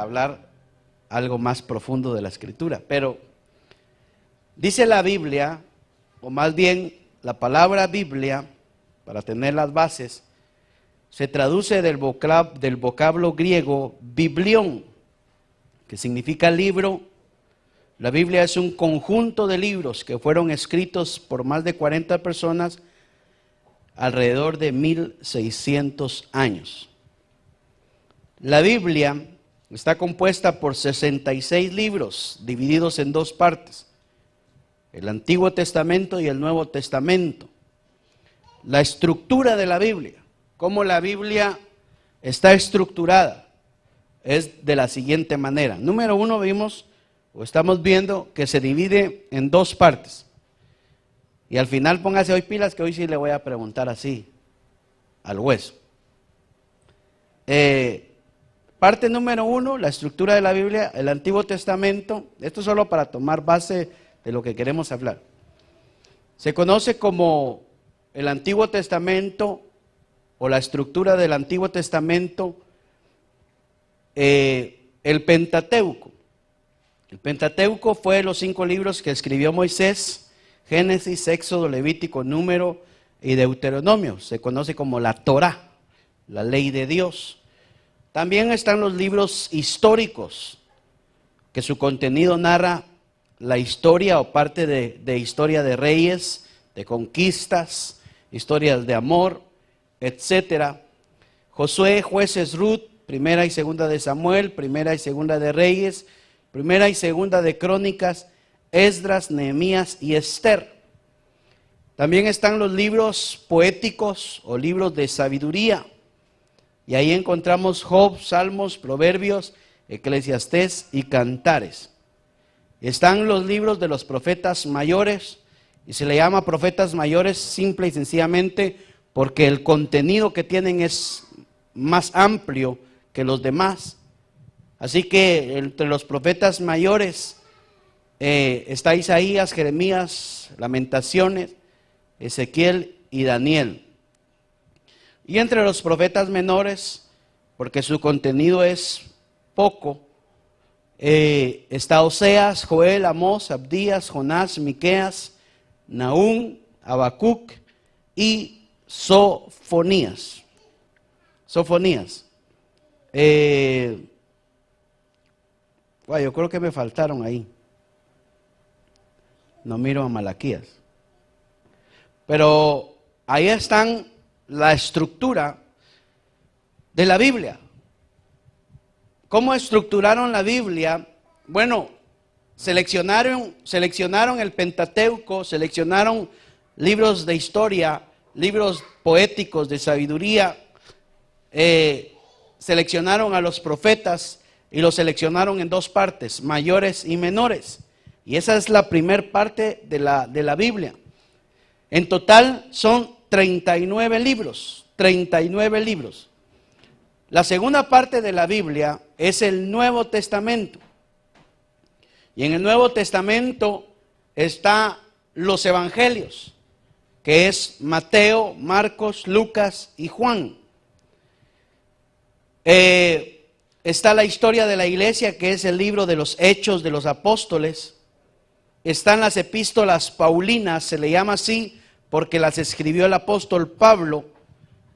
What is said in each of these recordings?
hablar algo más profundo de la Escritura. Pero dice la Biblia, o más bien la palabra Biblia, para tener las bases, se traduce del vocablo griego biblión, que significa libro. La Biblia es un conjunto de libros que fueron escritos por más de 40 personas alrededor de 1600 años. La Biblia está compuesta por 66 libros divididos en dos partes, el Antiguo Testamento y el Nuevo Testamento. La estructura de la Biblia, cómo la Biblia está estructurada, es de la siguiente manera. Número uno, estamos viendo que se divide en dos partes. Y al final póngase hoy pilas, que hoy sí le voy a preguntar así, al hueso. Parte número uno, la estructura de la Biblia, el Antiguo Testamento. Esto es solo para tomar base de lo que queremos hablar. Se conoce como el Antiguo Testamento, o la estructura del Antiguo Testamento, el Pentateuco. El Pentateuco fue los 5 libros que escribió Moisés: Génesis, Éxodo, Levítico, Número y Deuteronomio. Se conoce como la Torá, la ley de Dios. También están los libros históricos, que su contenido narra la historia o parte de historia de reyes, de conquistas, historias de amor, etcétera. Josué, Jueces, Ruth, Primera y Segunda de Samuel, Primera y Segunda de Reyes, Primera y Segunda de Crónicas, Esdras, Nehemías y Esther. También están los libros poéticos o libros de sabiduría. Y ahí encontramos Job, Salmos, Proverbios, Eclesiastés y Cantares. Están los libros de los profetas mayores, y se le llama profetas mayores simple y sencillamente porque el contenido que tienen es más amplio que los demás. Así que entre los profetas mayores está Isaías, Jeremías, Lamentaciones, Ezequiel y Daniel. Y entre los profetas menores, porque su contenido es poco, está Oseas, Joel, Amós, Abdías, Jonás, Miqueas, Nahum, Habacuc y Sofonías. Yo creo que me faltaron ahí. No miro a Malaquías. Pero ahí están la estructura de la Biblia. ¿Cómo estructuraron la Biblia? Bueno, seleccionaron el Pentateuco, seleccionaron libros de historia, libros poéticos de sabiduría, seleccionaron a los profetas y los seleccionaron en dos partes, mayores y menores. Y esa es la primera parte de la Biblia. En total son 39 libros, 39 libros. La segunda parte de la Biblia es el Nuevo Testamento. Y en el Nuevo Testamento están los evangelios, que es Mateo, Marcos, Lucas y Juan. Está la historia de la iglesia, que es el libro de los Hechos de los Apóstoles. Están las epístolas paulinas, se le llama así porque las escribió el apóstol Pablo,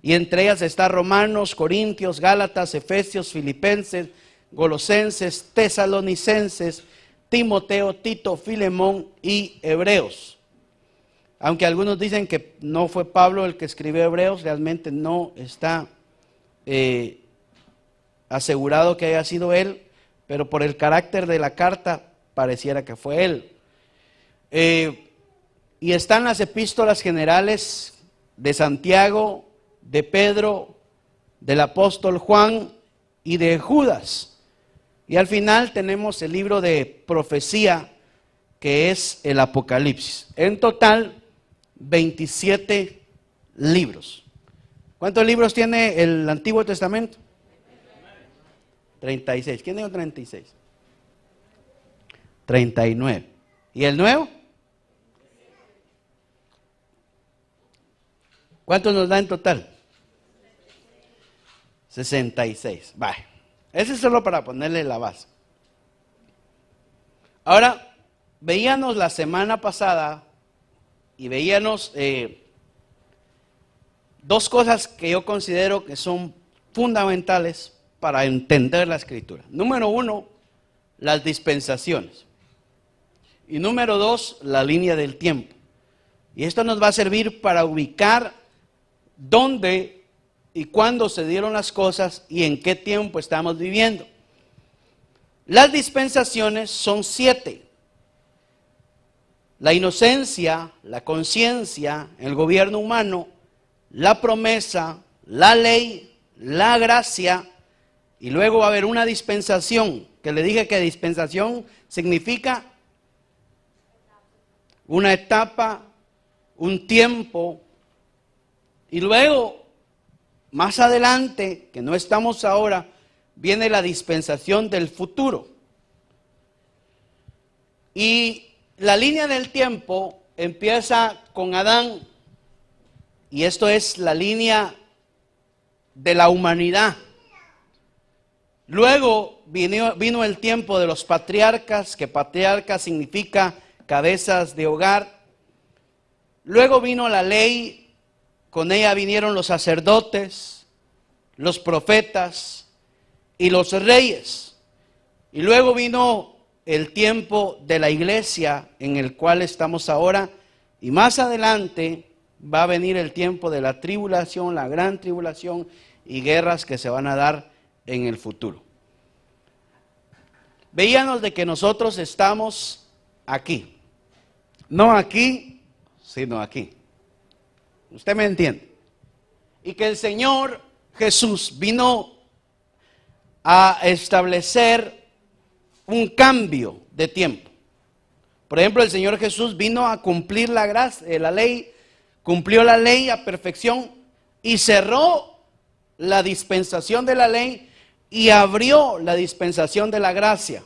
y entre ellas está Romanos, Corintios, Gálatas, Efesios, Filipenses, Colosenses, Tesalonicenses, Timoteo, Tito, Filemón y Hebreos. Aunque algunos dicen que no fue Pablo el que escribió Hebreos, realmente no está asegurado que haya sido él, pero por el carácter de la carta pareciera que fue él. Y están las epístolas generales de Santiago, de Pedro, del apóstol Juan y de Judas. Y al final tenemos el libro de profecía, que es el Apocalipsis. En total, 27 libros. ¿Cuántos libros tiene el Antiguo Testamento? 36. ¿Quién dijo 36? 39. ¿Y el Nuevo? ¿Cuántos nos da en total? 66. Vale. Ese es solo para ponerle la base. Ahora, veíamos la semana pasada y veíamos dos cosas que yo considero que son fundamentales para entender la Escritura. Número uno, las dispensaciones. Y número dos, la línea del tiempo. Y esto nos va a servir para ubicar dónde y cuándo se dieron las cosas y en qué tiempo estamos viviendo. Las dispensaciones son 7. La inocencia, la conciencia, el gobierno humano, la promesa, la ley, la gracia, y luego va a haber una dispensación, que le dije que dispensación significa una etapa, un tiempo, y luego, más adelante, que no estamos ahora, viene la dispensación del futuro. Y la línea del tiempo empieza con Adán, y esto es la línea de la humanidad. Luego vino el tiempo de los patriarcas, que patriarca significa cabezas de hogar. Luego vino la ley, con ella vinieron los sacerdotes, los profetas y los reyes. Y luego vino el tiempo de la iglesia en el cual estamos ahora, y más adelante va a venir el tiempo de la tribulación, la gran tribulación y guerras que se van a dar en el futuro. Veíamos de que nosotros estamos aquí, no aquí, sino aquí. ¿Usted me entiende? Y que el Señor Jesús vino a establecer un cambio de tiempo. Por ejemplo, el Señor Jesús vino a cumplir la ley, cumplió la ley a perfección y cerró la dispensación de la ley y abrió la dispensación de la gracia.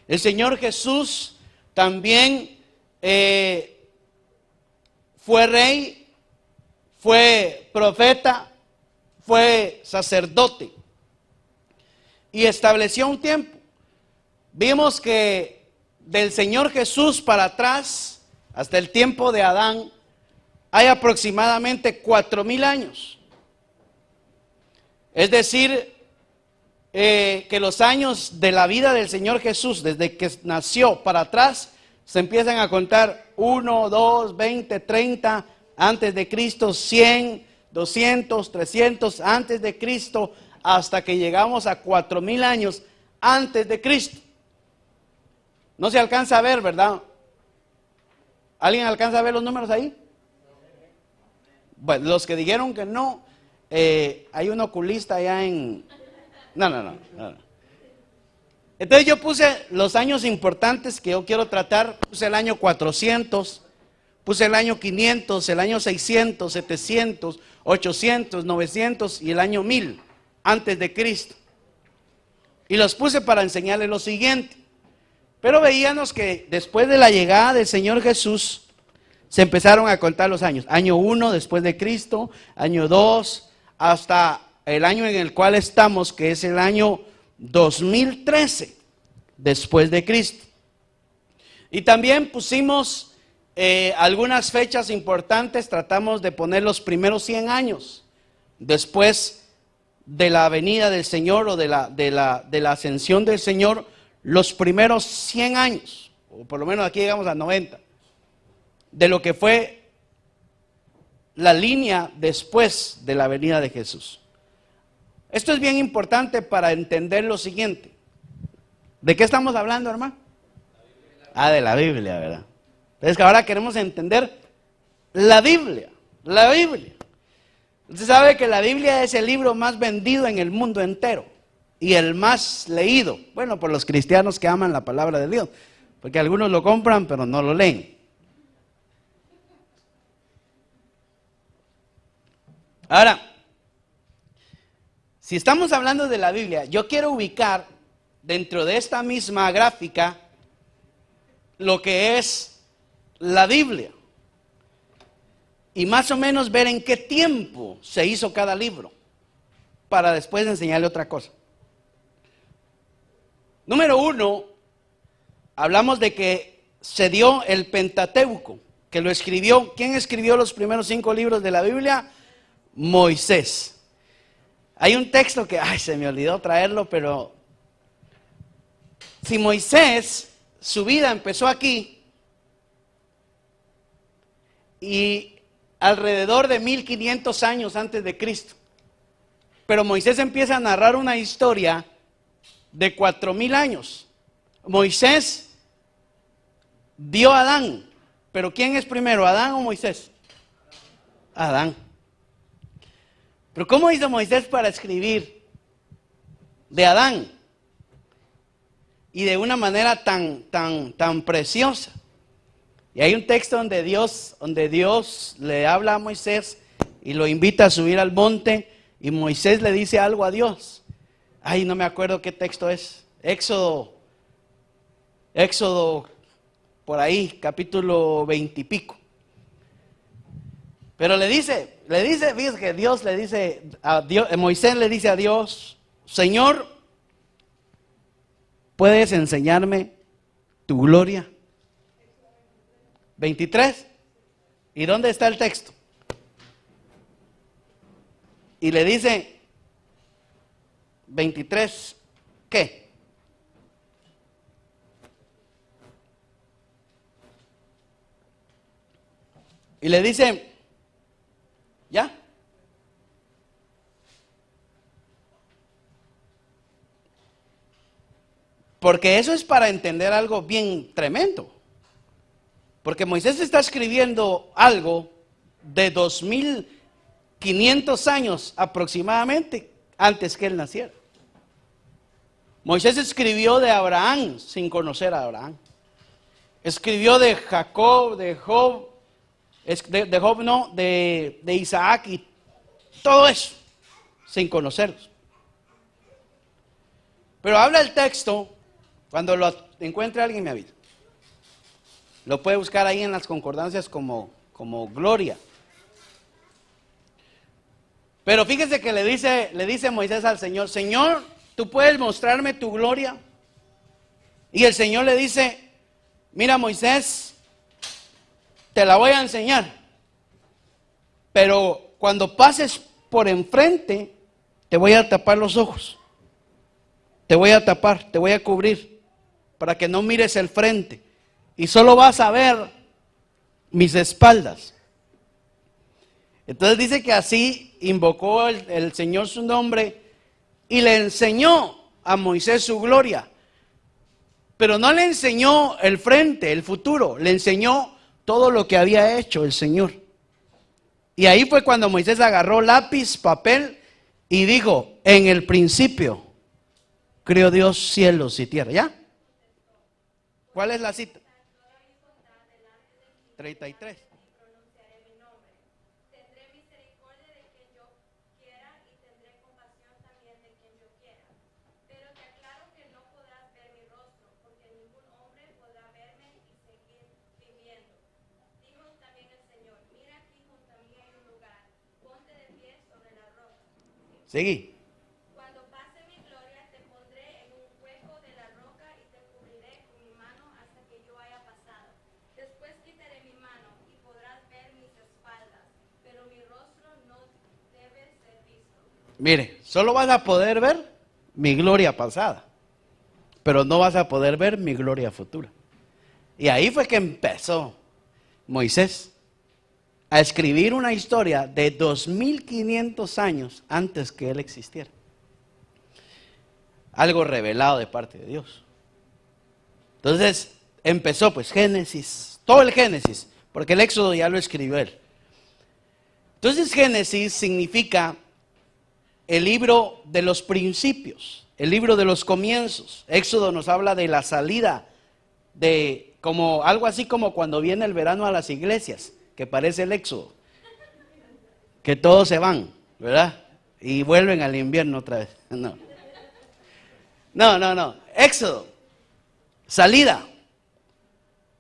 El Señor Jesús también fue rey, fue profeta, fue sacerdote y estableció un tiempo. Vimos que del Señor Jesús para atrás, hasta el tiempo de Adán, hay aproximadamente 4,000 años. Es decir, que los años de la vida del Señor Jesús, desde que nació para atrás, se empiezan a contar 1, 2, 20, 30, antes de Cristo, 100, 200, 300, antes de Cristo, hasta que llegamos a 4,000 años antes de Cristo. No se alcanza a ver, ¿verdad? ¿Alguien alcanza a ver los números ahí? Bueno, los que dijeron que no, hay un oculista allá en... No. Entonces yo puse los años importantes que yo quiero tratar. Puse el año 400, puse el año 500, el año 600, 700, 800, 900 y el año 1000 antes de Cristo. Y los puse para enseñarles lo siguiente. Pero veíamos que después de la llegada del Señor Jesús, se empezaron a contar los años. Año 1 después de Cristo, año 2, hasta el año en el cual estamos, que es el año 2013, después de Cristo. Y también pusimos algunas fechas importantes, tratamos de poner los primeros 100 años, después de la venida del Señor o de la ascensión del Señor, los primeros 100 años, o por lo menos aquí llegamos a 90, de lo que fue la línea después de la venida de Jesús. Esto es bien importante para entender lo siguiente. ¿De qué estamos hablando, hermano? De la Biblia, ¿verdad? Es que ahora queremos entender la Biblia. La Biblia. Usted sabe que la Biblia es el libro más vendido en el mundo entero y el más leído. Bueno, por los cristianos que aman la palabra de Dios, porque algunos lo compran pero no lo leen. Ahora, si estamos hablando de la Biblia, yo quiero ubicar dentro de esta misma gráfica lo que es la Biblia y más o menos ver en qué tiempo se hizo cada libro para después enseñarle otra cosa. Número uno, hablamos de que se dio el Pentateuco, que lo escribió. ¿Quién escribió los primeros 5 libros de la Biblia? Moisés. Hay un texto que, se me olvidó traerlo, pero si Moisés, su vida empezó aquí y alrededor de 1500 años antes de Cristo, pero Moisés empieza a narrar una historia de 4000 años. Moisés dio a Adán, pero ¿quién es primero, Adán o Moisés? Adán. Pero ¿cómo hizo Moisés para escribir de Adán? Y de una manera tan preciosa. Y hay un texto donde Dios le habla a Moisés y lo invita a subir al monte, y Moisés le dice algo a Dios. No me acuerdo qué texto es. Éxodo, por ahí, capítulo 20 y pico. Pero le dice, fíjese que Dios le dice a Dios, Moisés le dice a Dios: Señor, ¿puedes enseñarme tu gloria? 23. ¿Y dónde está el texto? Y le dice 23, ¿qué? Y le dice, ¿ya? Porque eso es para entender algo bien tremendo. Porque Moisés está escribiendo algo de 2500 años aproximadamente antes que él naciera. Moisés escribió de Abraham sin conocer a Abraham. Escribió de Jacob, de Job, de Isaac y todo eso sin conocerlos. Pero habla el texto, cuando lo encuentre alguien me avisa. Lo puede buscar ahí en las concordancias como gloria. Pero fíjese que le dice Moisés al Señor: Señor, ¿tú puedes mostrarme tu gloria? Y el Señor le dice: mira, Moisés, te la voy a enseñar, pero cuando pases por enfrente te voy a tapar los ojos, te voy a tapar, te voy a cubrir, para que no mires el frente y solo vas a ver mis espaldas. Entonces dice que así invocó el Señor su nombre y le enseñó a Moisés su gloria. Pero no le enseñó el frente, el futuro, le enseñó todo lo que había hecho el Señor. Y ahí fue cuando Moisés agarró lápiz, papel y dijo: en el principio creó Dios cielos y tierra. ¿Ya? ¿Cuál es la cita? 33. Seguí. Cuando pase mi gloria, te pondré en un hueco de la roca y te cubriré con mi mano hasta que yo haya pasado. Después quitaré mi mano y podrás ver mis espaldas, pero mi rostro no debe ser visto. Mire, solo vas a poder ver mi gloria pasada, pero no vas a poder ver mi gloria futura. Y ahí fue que empezó Moisés a escribir una historia de 2500 años antes que él existiera. Algo revelado de parte de Dios. Entonces empezó pues Génesis, todo el Génesis, porque el Éxodo ya lo escribió él. Entonces Génesis significa el libro de los principios, el libro de los comienzos. Éxodo nos habla de la salida, de como algo así como cuando viene el verano a las iglesias, que parece el éxodo, que todos se van, ¿verdad? Y vuelven al invierno otra vez. No. Éxodo, salida.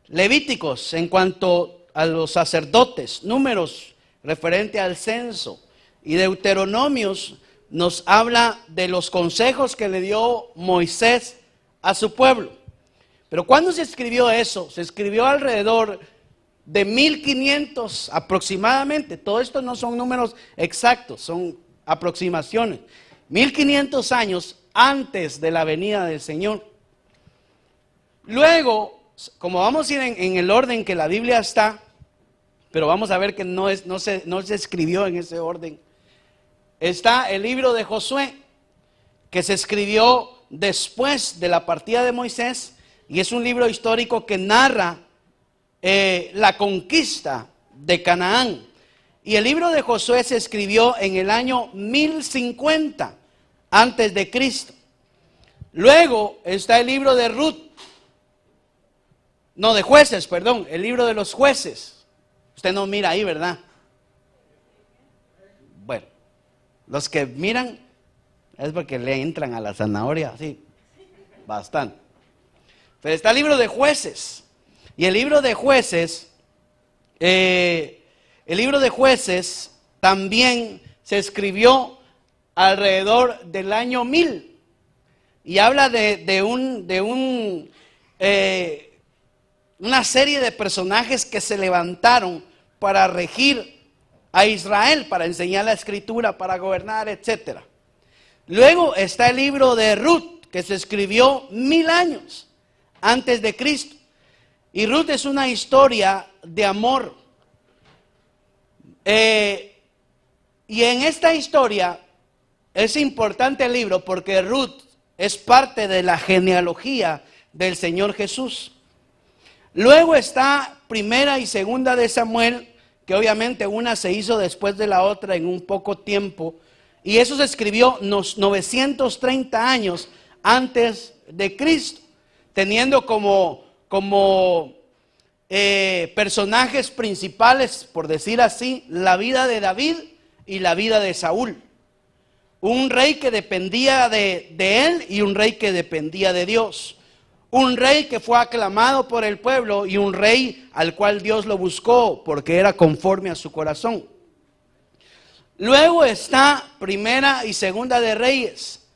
Levíticos en cuanto a los sacerdotes, Números referente al censo, y Deuteronomios nos habla de los consejos que le dio Moisés a su pueblo. Pero ¿cuándo se escribió eso? Se escribió alrededor de 1500 aproximadamente. Todo esto no son números exactos, son aproximaciones. 1500 años antes de la venida del Señor. Luego, como vamos a ir en el orden que la Biblia está, pero vamos a ver que no se escribió en ese orden, está el libro de Josué, que se escribió después de la partida de Moisés, y es un libro histórico que narra la conquista de Canaán. Y el libro de Josué se escribió en el año 1050 antes de Cristo. Luego está el libro de de Jueces, perdón, el libro de los Jueces. Usted no mira ahí, ¿verdad? Bueno, los que miran es porque le entran a la zanahoria, sí, bastante. Pero está el libro de Jueces. Y el libro de Jueces también se escribió alrededor del año 1000. Y habla de una serie de personajes que se levantaron para regir a Israel, para enseñar la escritura, para gobernar, etc. Luego está el libro de Ruth, que se escribió 1000 años antes de Cristo. Y Ruth es una historia de amor. Y en esta historia es importante el libro porque Ruth es parte de la genealogía del Señor Jesús. Luego está Primera y Segunda de Samuel, que obviamente una se hizo después de la otra en un poco tiempo. Y eso se escribió 930 años antes de Cristo, teniendo como personajes principales, por decir así, la vida de David y la vida de Saúl. Un rey que dependía de él y un rey que dependía de Dios. Un rey que fue aclamado por el pueblo y un rey al cual Dios lo buscó porque era conforme a su corazón. Luego está Primera y Segunda de Reyes,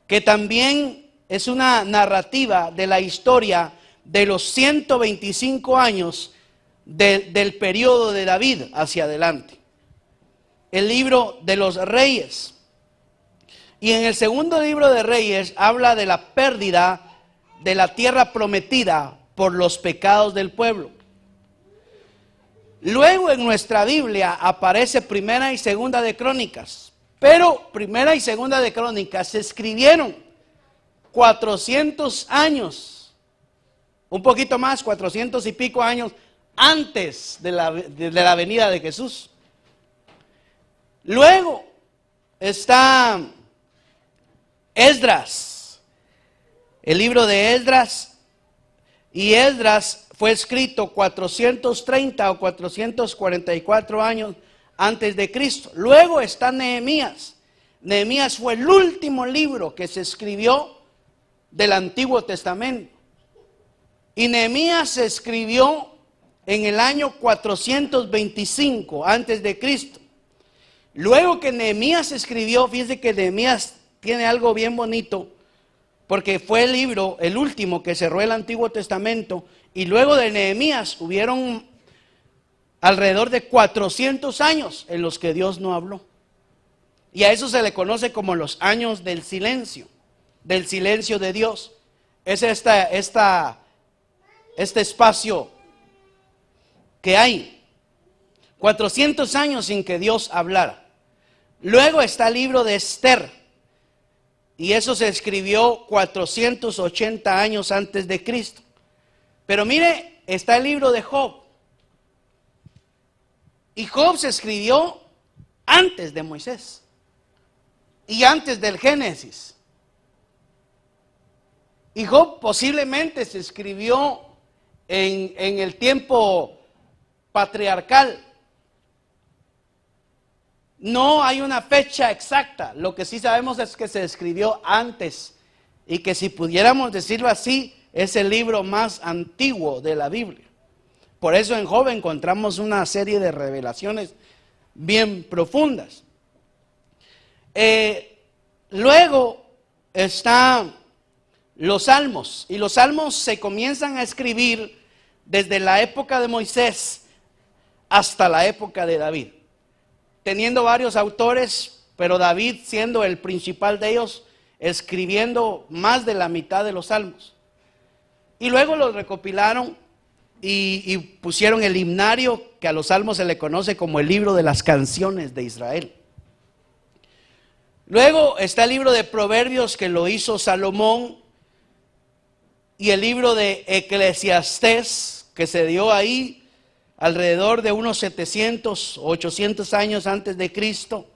que también es una narrativa de la historia de los 125 años del periodo de David hacia adelante. El libro de los Reyes. Y en el segundo libro de Reyes habla de la pérdida de la tierra prometida por los pecados del pueblo. Luego en nuestra Biblia aparece Primera y Segunda de Crónicas, pero Primera y Segunda de Crónicas se escribieron 400 años, un poquito más, 400 y pico años antes de la venida de Jesús. Luego está Esdras, el libro de Esdras, y Esdras fue escrito 430 o 444 años antes de Cristo. Luego está Nehemías. Nehemías fue el último libro que se escribió del Antiguo Testamento. Y Nehemías se escribió en el año 425 antes de Cristo. Luego que Nehemías escribió, fíjense que Nehemías tiene algo bien bonito, porque fue el libro, el último que cerró el Antiguo Testamento, y luego de Nehemías hubieron alrededor de 400 años en los que Dios no habló. Y a eso se le conoce como los años del silencio de Dios. Es este espacio que hay, 400 años sin que Dios hablara. Luego está el libro de Esther, y eso se escribió 480 años antes de Cristo. Pero mire, está el libro de Job. Y Job se escribió antes de Moisés y antes del Génesis. Y Job posiblemente se escribió en el tiempo patriarcal. No hay una fecha exacta. Lo que sí sabemos es que se escribió antes, y que si pudiéramos decirlo así, es el libro más antiguo de la Biblia. Por eso en Job encontramos una serie de revelaciones bien profundas. Luego está los salmos. Y los salmos se comienzan a escribir desde la época de Moisés hasta la época de David, teniendo varios autores, pero David siendo el principal de ellos, escribiendo más de la mitad de los salmos. Y luego los recopilaron y pusieron el himnario, que a los salmos se le conoce como el libro de las canciones de Israel. Luego está el libro de Proverbios, que lo hizo Salomón, y el libro de Eclesiastés, que se dio ahí alrededor de unos 700 o 800 años antes de Cristo.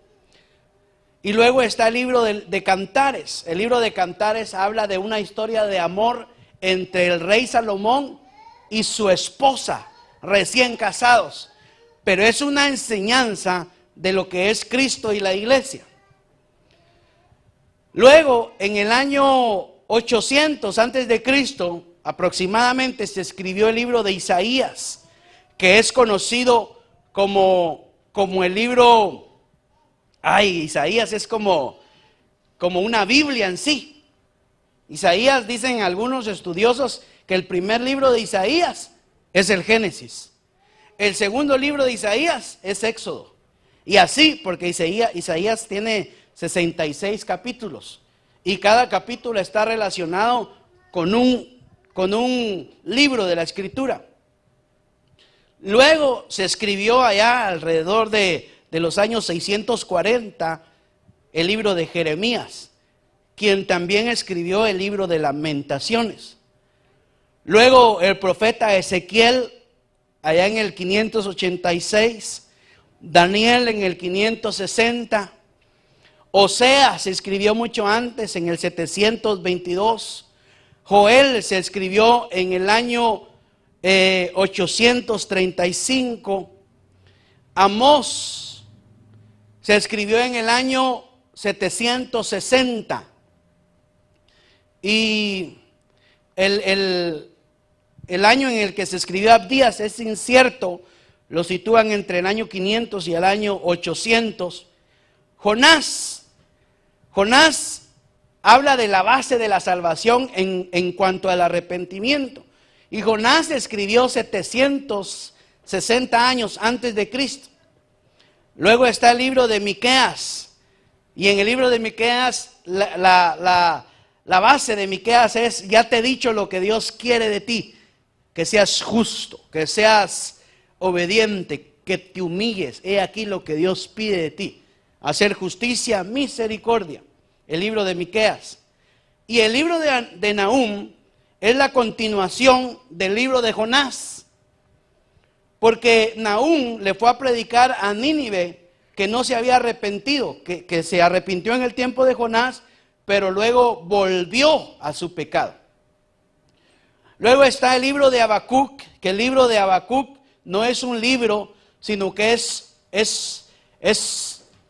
Y luego está el libro de Cantares. El libro de Cantares habla de una historia de amor entre el rey Salomón y su esposa, recién casados. Pero es una enseñanza de lo que es Cristo y la iglesia. Luego, en el año 800 antes de Cristo, aproximadamente, se escribió el libro de Isaías, que es conocido como el libro... Isaías es como una Biblia en sí. Isaías, dicen algunos estudiosos, que el primer libro de Isaías es el Génesis. El segundo libro de Isaías es Éxodo. Y así, porque Isaías tiene 66 capítulos. Y cada capítulo está relacionado con un libro de la Escritura. Luego se escribió allá alrededor de los años 640 el libro de Jeremías, quien también escribió el libro de Lamentaciones. Luego el profeta Ezequiel allá en el 586, Daniel en el 560, Oseas se escribió mucho antes, en el 722, Joel se escribió en el año 835, Amós se escribió en el año 760, y el año en el que se escribió Abdías es incierto, lo sitúan entre el año 500 y el año 800. Jonás habla de la base de la salvación en cuanto al arrepentimiento. Y Jonás escribió 760 años antes de Cristo. Luego está el libro de Miqueas. Y en el libro de Miqueas, la base de Miqueas es: ya te he dicho lo que Dios quiere de ti, que seas justo, que seas obediente, que te humilles. He aquí lo que Dios pide de ti: hacer justicia, misericordia. El libro de Miqueas. Y el libro de Nahum es la continuación del libro de Jonás, porque Nahum le fue a predicar a Nínive que no se había arrepentido, que se arrepintió en el tiempo de Jonás, pero luego volvió a su pecado. Luego está el libro de Habacuc, que el libro de Habacuc no es un libro, sino que es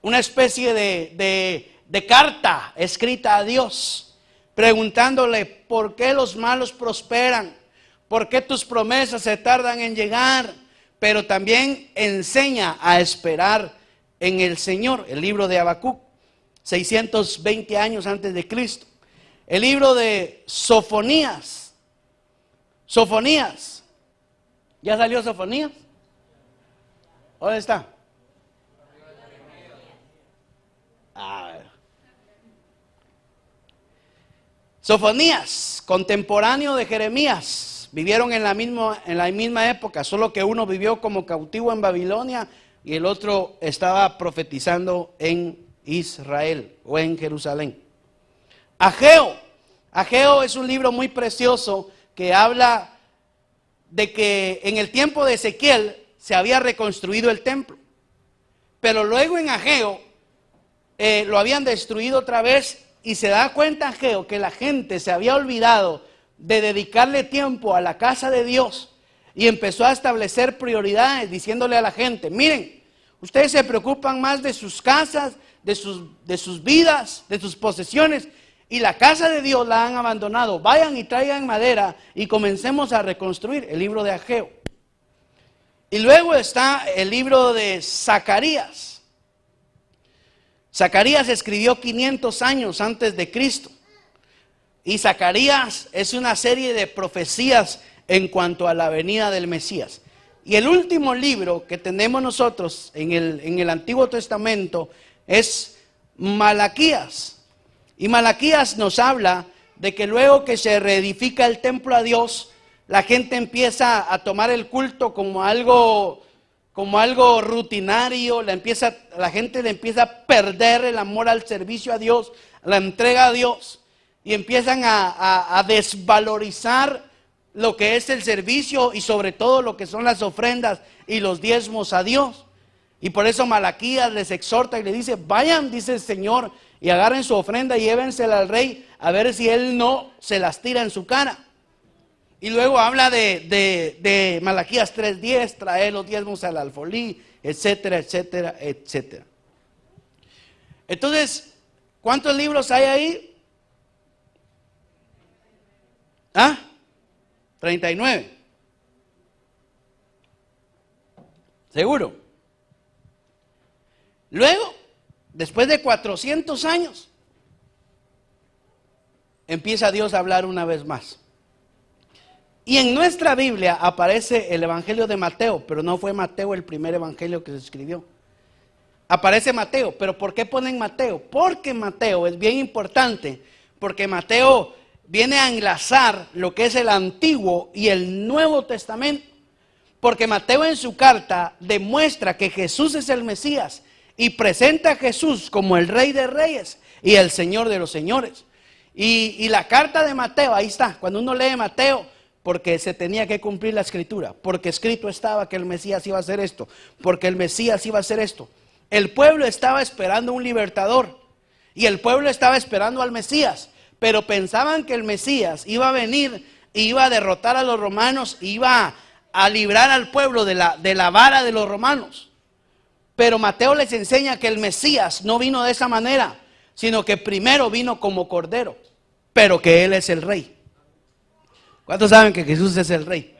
una especie de carta escrita a Dios, preguntándole: ¿por qué los malos prosperan? ¿Por qué tus promesas se tardan en llegar? Pero también enseña a esperar en el Señor. El libro de Habacuc, 620 años antes de Cristo. El libro de Sofonías. Sofonías. ¿Ya salió Sofonías? ¿Dónde está? Sofonías, contemporáneo de Jeremías, vivieron en la misma época, solo que uno vivió como cautivo en Babilonia y el otro estaba profetizando en Israel o en Jerusalén. Ageo es un libro muy precioso que habla de que en el tiempo de Ezequiel se había reconstruido el templo, pero luego en Ageo lo habían destruido otra vez. Y se da cuenta Ageo que la gente se había olvidado de dedicarle tiempo a la casa de Dios y empezó a establecer prioridades, diciéndole a la gente: miren, ustedes se preocupan más de sus casas, de sus vidas, de sus posesiones, y la casa de Dios la han abandonado. Vayan y traigan madera y comencemos a reconstruir. El libro de Ageo. Y luego está el libro de Zacarías. Zacarías escribió 500 años antes de Cristo. Y Zacarías es una serie de profecías en cuanto a la venida del Mesías. Y el último libro que tenemos nosotros en el Antiguo Testamento es Malaquías. Y Malaquías nos habla de que luego que se reedifica el templo a Dios, la gente empieza a tomar el culto como algo rutinario, la gente le empieza a perder el amor al servicio a Dios, la entrega a Dios, y empiezan a desvalorizar lo que es el servicio y sobre todo lo que son las ofrendas y los diezmos a Dios. Y por eso Malaquías les exhorta y le dice: vayan, dice el Señor, y agarren su ofrenda y llévensela al rey, a ver si él no se las tira en su cara. Y luego habla de Malaquías 3:10, traer los diezmos al alfolí, etcétera, etcétera, etcétera. Entonces, ¿cuántos libros hay ahí? 39. ¿Seguro? Luego, después de 400 años, empieza Dios a hablar una vez más. Y en nuestra Biblia aparece el Evangelio de Mateo, pero no fue Mateo el primer evangelio que se escribió. Aparece Mateo, pero ¿por qué ponen Mateo? Porque Mateo es bien importante, porque Mateo viene a enlazar lo que es el Antiguo y el Nuevo Testamento. Porque Mateo en su carta demuestra que Jesús es el Mesías y presenta a Jesús como el Rey de Reyes y el Señor de los Señores. Y la carta de Mateo, ahí está, cuando uno lee Mateo, porque se tenía que cumplir la escritura, porque escrito estaba que el Mesías iba a hacer esto, porque el Mesías iba a hacer esto. El pueblo estaba esperando un libertador y el pueblo estaba esperando al Mesías, pero pensaban que el Mesías iba a venir y iba a derrotar a los romanos, iba a librar al pueblo de la vara de los romanos. Pero Mateo les enseña que el Mesías no vino de esa manera, sino que primero vino como cordero, pero que Él es el Rey. ¿Cuántos saben que Jesús es el Rey?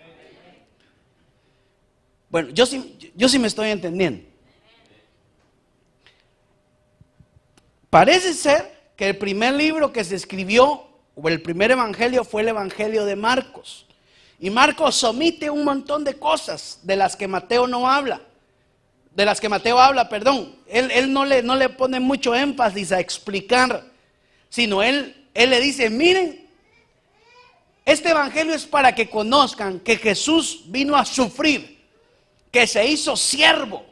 Bueno, yo sí me estoy entendiendo. Parece ser que el primer libro que se escribió, o el primer evangelio, fue el Evangelio de Marcos. Y Marcos omite un montón de cosas de las que Mateo no habla. De las que Mateo habla, perdón. Él no le pone mucho énfasis a explicar, sino él le dice: miren, este evangelio es para que conozcan que Jesús vino a sufrir, que se hizo siervo.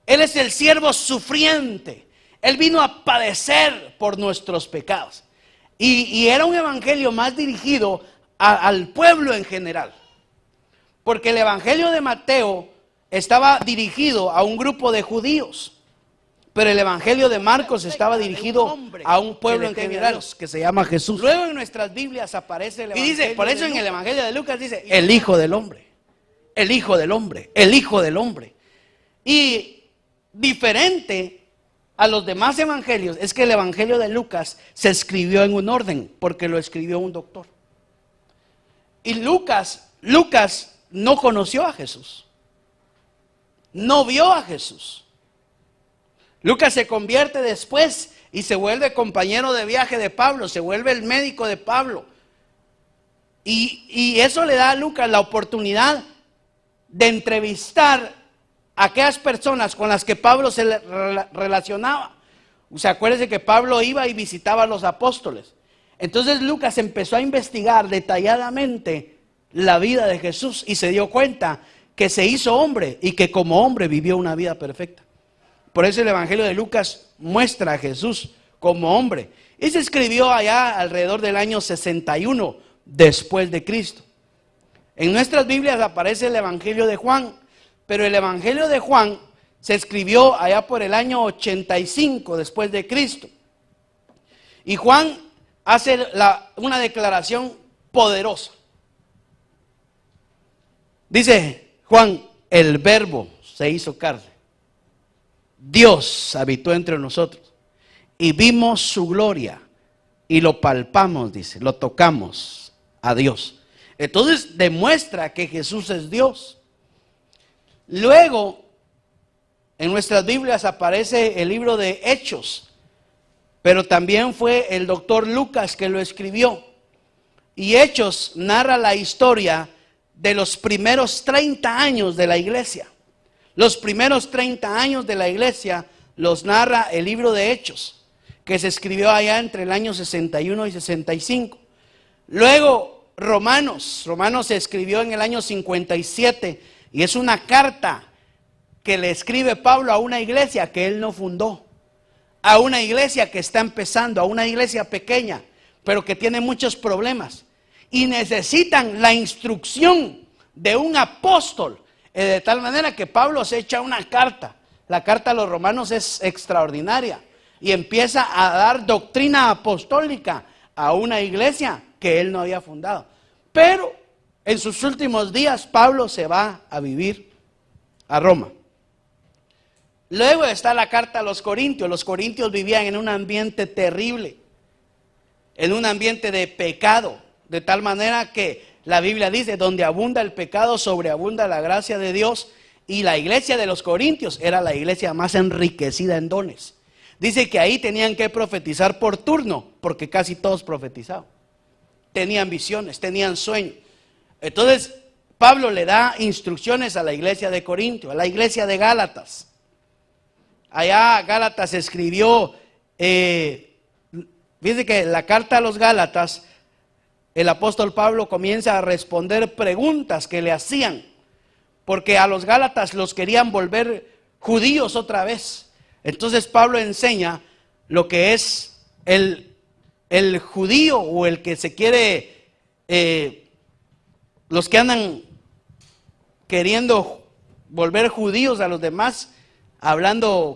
Él es el siervo sufriente. Él vino a padecer por nuestros pecados. Y era un evangelio más dirigido al pueblo en general. Porque el evangelio de Mateo estaba dirigido a un grupo de judíos, pero el evangelio de Marcos estaba dirigido a un pueblo en general que se llama Jesús. Luego en nuestras Biblias aparece el evangelio. Y dice, por eso en el evangelio de Lucas dice: el Hijo del Hombre, el Hijo del Hombre, el Hijo del Hombre. Y diferente a los demás evangelios es que el evangelio de Lucas se escribió en un orden, porque lo escribió un doctor. Y Lucas no conoció a Jesús, no vio a Jesús. Lucas se convierte después y se vuelve compañero de viaje de Pablo, se vuelve el médico de Pablo. Y eso le da a Lucas la oportunidad de entrevistar a aquellas personas con las que Pablo se relacionaba. O sea, acuérdense que Pablo iba y visitaba a los apóstoles. Entonces Lucas empezó a investigar detalladamente la vida de Jesús y se dio cuenta que se hizo hombre y que como hombre vivió una vida perfecta. Por eso el evangelio de Lucas muestra a Jesús como hombre. Y se escribió allá alrededor del año 61 después de Cristo. En nuestras Biblias aparece el evangelio de Juan, pero el evangelio de Juan se escribió allá por el año 85 después de Cristo. Y Juan hace una declaración poderosa. Dice Juan: el Verbo se hizo carne, Dios habitó entre nosotros y vimos su gloria y lo palpamos, dice, lo tocamos a Dios. Entonces demuestra que Jesús es Dios. Luego en nuestras Biblias aparece el libro de Hechos, pero también fue el doctor Lucas que lo escribió. Y Hechos narra la historia de los primeros 30 años de la iglesia. Los primeros 30 años de la iglesia los narra el libro de Hechos, que se escribió allá entre el año 61 y 65. Luego Romanos se escribió en el año 57 y es una carta que le escribe Pablo a una iglesia que él no fundó, a una iglesia que está empezando, a una iglesia pequeña, pero que tiene muchos problemas y necesitan la instrucción de un apóstol, de tal manera que Pablo se echa una carta. La carta a los romanos es extraordinaria y empieza a dar doctrina apostólica a una iglesia que él no había fundado. Pero en sus últimos días Pablo se va a vivir a Roma. Luego está la carta a los corintios. Los corintios vivían en un ambiente terrible, en un ambiente de pecado, de tal manera que la Biblia dice, donde abunda el pecado, sobreabunda la gracia de Dios. Y la iglesia de los corintios era la iglesia más enriquecida en dones. Dice que ahí tenían que profetizar por turno, porque casi todos profetizaban. Tenían visiones, tenían sueños. Entonces Pablo le da instrucciones a la iglesia de Corintio, a la iglesia de Gálatas. Allá Gálatas escribió, fíjense que la carta a los Gálatas, el apóstol Pablo comienza a responder preguntas que le hacían, porque a los Gálatas los querían volver judíos otra vez. Entonces Pablo enseña lo que es el judío o el que se quiere, los que andan queriendo volver judíos a los demás,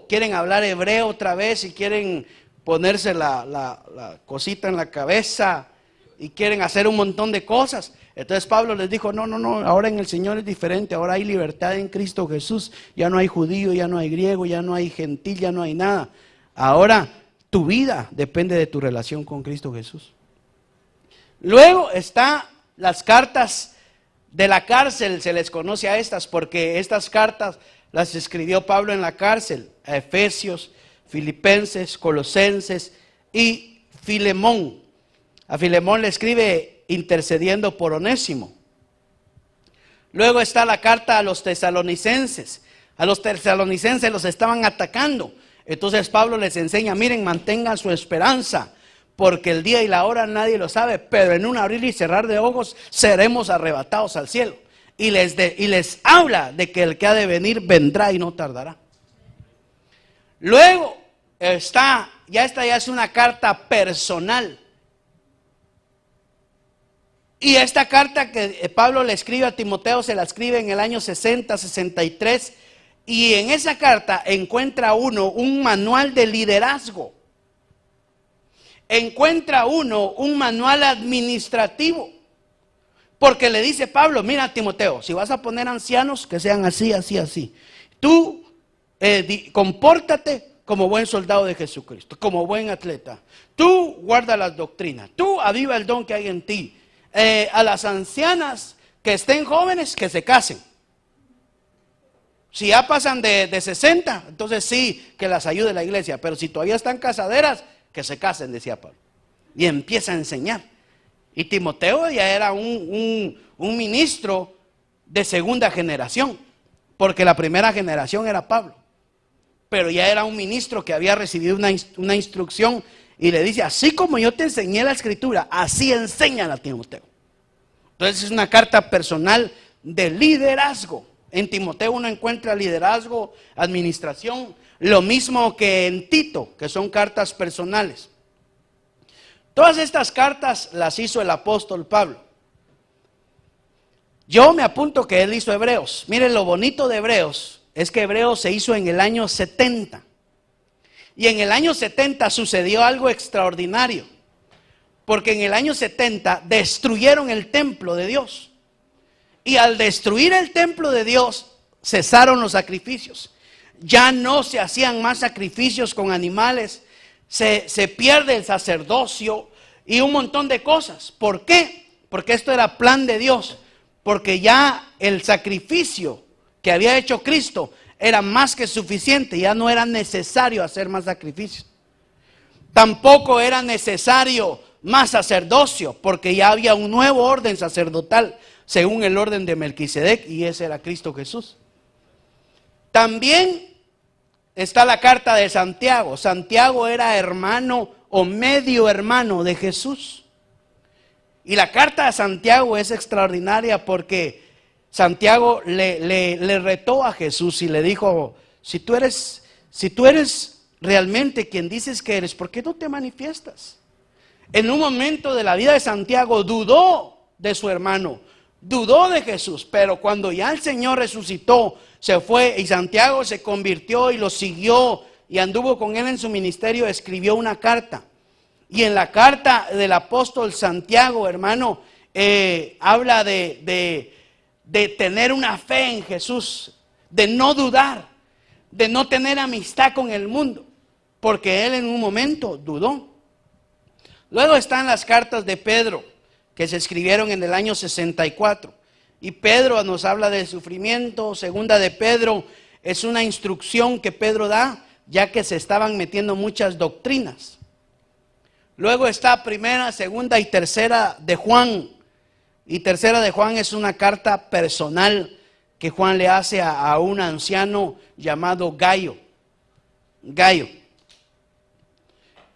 quieren hablar hebreo otra vez y quieren ponerse la cosita en la cabeza y quieren hacer un montón de cosas. Entonces Pablo les dijo, no, ahora en el Señor es diferente, ahora hay libertad en Cristo Jesús, ya no hay judío, ya no hay griego, ya no hay gentil, ya no hay nada. Ahora tu vida depende de tu relación con Cristo Jesús. Luego están las cartas de la cárcel, se les conoce a estas, porque estas cartas las escribió Pablo en la cárcel, a Efesios, Filipenses, Colosenses y Filemón. A Filemón le escribe intercediendo por Onésimo. Luego está la carta a los tesalonicenses. A los tesalonicenses los estaban atacando. Entonces Pablo les enseña, miren, mantengan su esperanza, porque el día y la hora nadie lo sabe, pero en un abrir y cerrar de ojos seremos arrebatados al cielo. Y les habla de que el que ha de venir vendrá y no tardará. Luego esta ya es una carta personal. Y esta carta que Pablo le escribe a Timoteo, se la escribe en el año 60, 63. Y en esa carta encuentra uno un manual de liderazgo. Encuentra uno un manual administrativo. Porque le dice Pablo, mira Timoteo, si vas a poner ancianos, que sean así, así, así. Tú compórtate como buen soldado de Jesucristo, como buen atleta. Tú guarda las doctrinas, tú aviva el don que hay en ti. A las ancianas que estén jóvenes, que se casen. Si ya pasan de 60, entonces sí, que las ayude la iglesia. Pero si todavía están casaderas, que se casen, decía Pablo. Y empieza a enseñar. Y Timoteo ya era un ministro de segunda generación, porque la primera generación era Pablo. Pero ya era un ministro que había recibido una instrucción. Y le dice, así como yo te enseñé la escritura, así enséñala a Timoteo. Entonces es una carta personal de liderazgo. En Timoteo uno encuentra liderazgo, administración, lo mismo que en Tito, que son cartas personales. Todas estas cartas las hizo el apóstol Pablo. Yo me apunto que él hizo Hebreos. Miren, lo bonito de Hebreos es que Hebreos se hizo en el año 70. Y en el año 70 sucedió algo extraordinario, porque en el año 70 destruyeron el templo de Dios. Y al destruir el templo de Dios, cesaron los sacrificios. Ya no se hacían más sacrificios con animales, se pierde el sacerdocio y un montón de cosas. ¿Por qué? Porque esto era plan de Dios, porque ya el sacrificio que había hecho Cristo era más que suficiente, ya no era necesario hacer más sacrificios. Tampoco era necesario más sacerdocio, porque ya había un nuevo orden sacerdotal, según el orden de Melquisedec, y ese era Cristo Jesús. También está la carta de Santiago. Santiago era hermano o medio hermano de Jesús. Y la carta de Santiago es extraordinaria porque Santiago le retó a Jesús y le dijo: si tú eres realmente quien dices que eres, ¿por qué no te manifiestas? En un momento de la vida de Santiago dudó de su hermano, dudó de Jesús, pero cuando ya el Señor resucitó, se fue y Santiago se convirtió y lo siguió y anduvo con él en su ministerio, escribió una carta. Y en la carta del apóstol Santiago, hermano, habla de tener una fe en Jesús, de no dudar, de no tener amistad con el mundo, porque él en un momento dudó. Luego están las cartas de Pedro, que se escribieron en el año 64. Y Pedro nos habla del sufrimiento. Segunda de Pedro es una instrucción que Pedro da, ya que se estaban metiendo muchas doctrinas. Luego está primera, segunda y tercera de Juan. Y tercera de Juan es una carta personal que Juan le hace a un anciano llamado Gayo.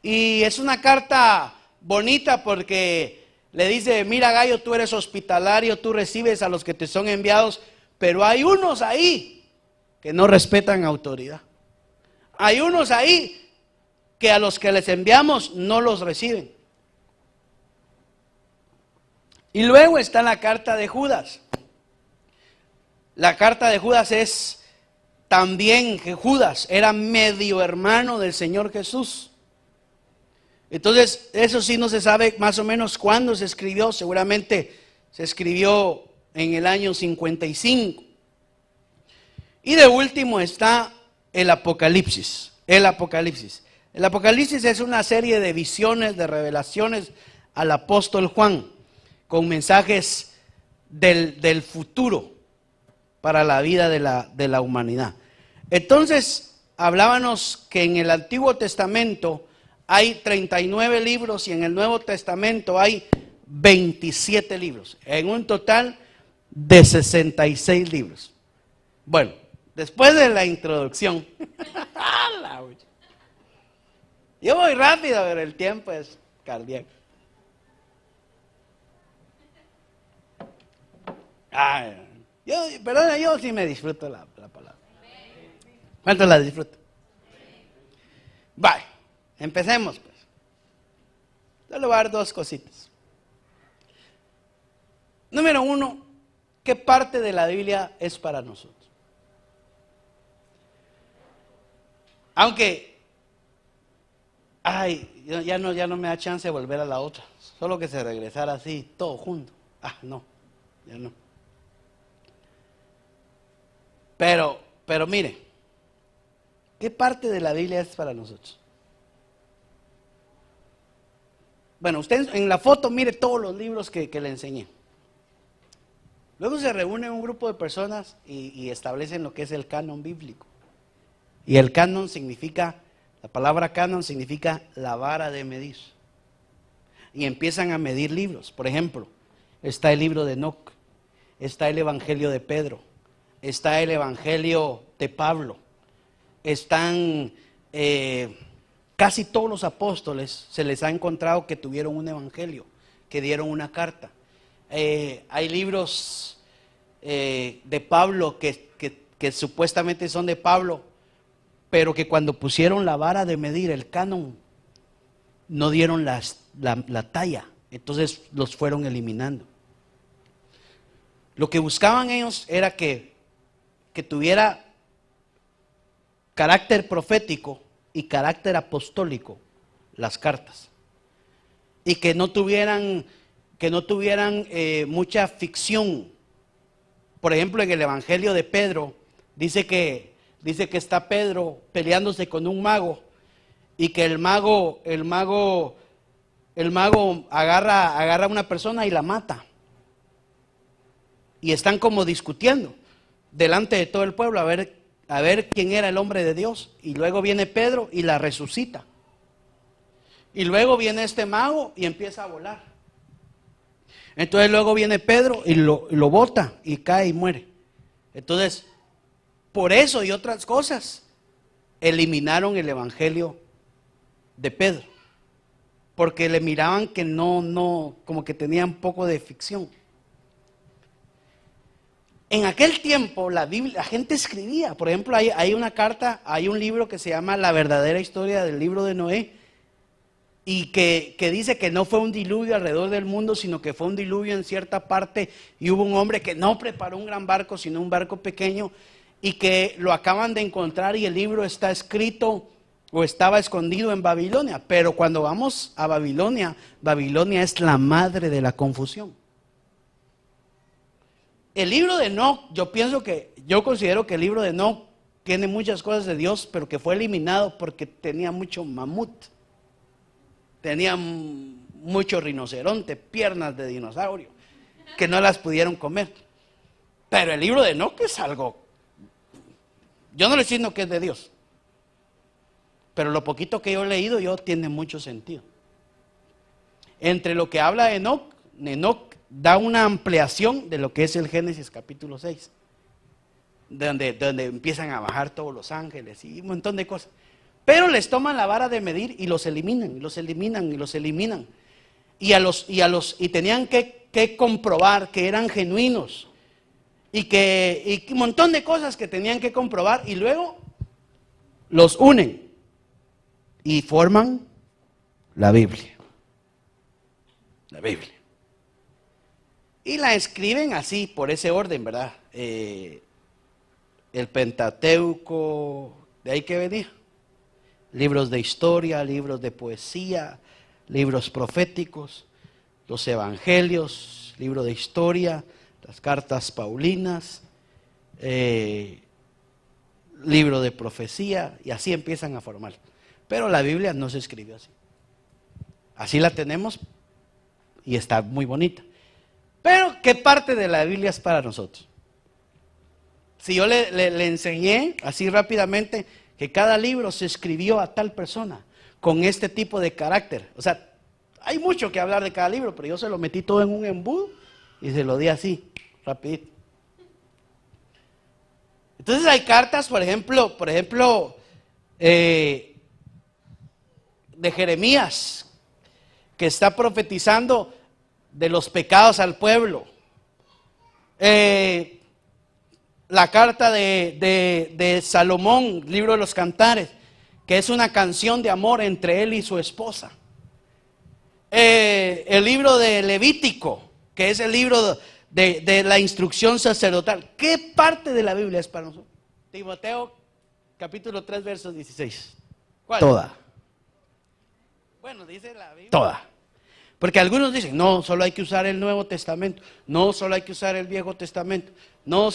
Y es una carta bonita porque le dice: mira, Gayo, tú eres hospitalario, tú recibes a los que te son enviados, pero hay unos ahí que no respetan autoridad. Hay unos ahí que a los que les enviamos no los reciben. Y luego está la carta de Judas. La carta de Judas es también que Judas era medio hermano del Señor Jesús. Entonces, eso sí no se sabe más o menos cuándo se escribió. Seguramente se escribió en el año 55. Y de último está el Apocalipsis. El Apocalipsis es una serie de visiones, de revelaciones al apóstol Juan, con mensajes del futuro para la vida de la humanidad. Entonces, hablábamos que en el Antiguo Testamento hay 39 libros y en el Nuevo Testamento hay 27 libros, en un total de 66 libros. Bueno, después de la introducción, yo voy rápido, pero el tiempo es cardíaco. Yo sí me disfruto la palabra. ¿Cuánto la disfruto? Vale, empecemos pues. Yo le voy a dar dos cositas. Número uno, ¿qué parte de la Biblia es para nosotros? Aunque, ya no me da chance de volver a la otra. Solo que se regresara así, todo junto. No, ya no. Pero mire, ¿qué parte de la Biblia es para nosotros? Bueno, usted en la foto mire todos los libros que le enseñé. Luego se reúne un grupo de personas y establecen lo que es el canon bíblico. Y el canon significa, la palabra canon significa la vara de medir. Y empiezan a medir libros. Por ejemplo, está el libro de Enoc, está el Evangelio de Pedro, está el Evangelio de Pablo, están casi todos los apóstoles, se les ha encontrado que tuvieron un evangelio, que dieron una carta. Hay libros de Pablo que supuestamente son de Pablo, pero que cuando pusieron la vara de medir, el canon, no dieron la talla, entonces los fueron eliminando. Lo que buscaban ellos era que tuviera carácter profético y carácter apostólico las cartas, y que no tuvieran mucha ficción. Por ejemplo, en el Evangelio de Pedro dice que está Pedro peleándose con un mago, y que el mago agarra a una persona y la mata, y están como discutiendo delante de todo el pueblo a ver quién era el hombre de Dios, y luego viene Pedro y la resucita. Y luego viene este mago y empieza a volar. Entonces luego viene Pedro y lo bota y cae y muere. Entonces, por eso y otras cosas, eliminaron el evangelio de Pedro. Porque le miraban que no, como que tenía un poco de ficción. En aquel tiempo la Biblia, la gente escribía. Por ejemplo, hay una carta, hay un libro que se llama La verdadera historia del libro de Noé. Y que dice que no fue un diluvio alrededor del mundo, sino que fue un diluvio en cierta parte, y hubo un hombre que no preparó un gran barco, sino un barco pequeño, y que lo acaban de encontrar, y el libro está escrito o estaba escondido en Babilonia. Pero cuando vamos a Babilonia, Babilonia es la madre de la confusión. El libro de Enoc, yo considero que el libro de Enoc tiene muchas cosas de Dios, pero que fue eliminado porque tenía mucho mamut. Tenía mucho rinoceronte, piernas de dinosaurio, que no las pudieron comer. Pero el libro de Enoc es algo, yo no le estoy diciendo que es de Dios, pero lo poquito que yo he leído tiene mucho sentido. Entre lo que habla de Enoc da una ampliación de lo que es el Génesis capítulo 6, donde empiezan a bajar todos los ángeles y un montón de cosas. Pero les toman la vara de medir y los eliminan, y los eliminan, y los eliminan. Y tenían que comprobar que eran genuinos. Y un montón de cosas que tenían que comprobar. Y luego los unen y forman la Biblia. La Biblia. Y la escriben así, por ese orden, ¿verdad? El Pentateuco, de ahí que venía. Libros de historia, libros de poesía, libros proféticos, los evangelios, libro de historia, las cartas paulinas, libro de profecía, y así empiezan a formar. Pero la Biblia no se escribió así. Así la tenemos y está muy bonita. Pero ¿qué parte de la Biblia es para nosotros? Si yo le enseñé así rápidamente que cada libro se escribió a tal persona con este tipo de carácter. O sea, hay mucho que hablar de cada libro, pero yo se lo metí todo en un embudo y se lo di así, rapidito. Entonces hay cartas, por ejemplo, de Jeremías, que está profetizando de los pecados al pueblo. La carta de Salomón, libro de los Cantares, que es una canción de amor entre él y su esposa. El libro de Levítico, que es el libro de la instrucción sacerdotal. ¿Qué parte de la Biblia es para nosotros? Timoteo, capítulo 3, verso 16. ¿Cuál? Toda. Bueno, dice la Biblia. Toda. Porque algunos dicen, no, solo hay que usar el Nuevo Testamento. No, solo hay que usar el Viejo Testamento. No.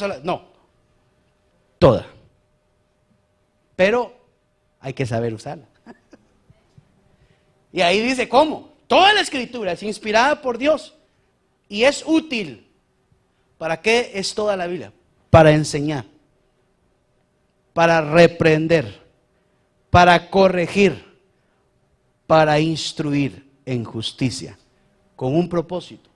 Toda. Pero hay que saber usarla. Y ahí dice, ¿cómo? Toda la Escritura es inspirada por Dios y es útil. ¿Para qué es toda la Biblia? Para enseñar, para reprender, para corregir, para instruir en justicia, con un propósito,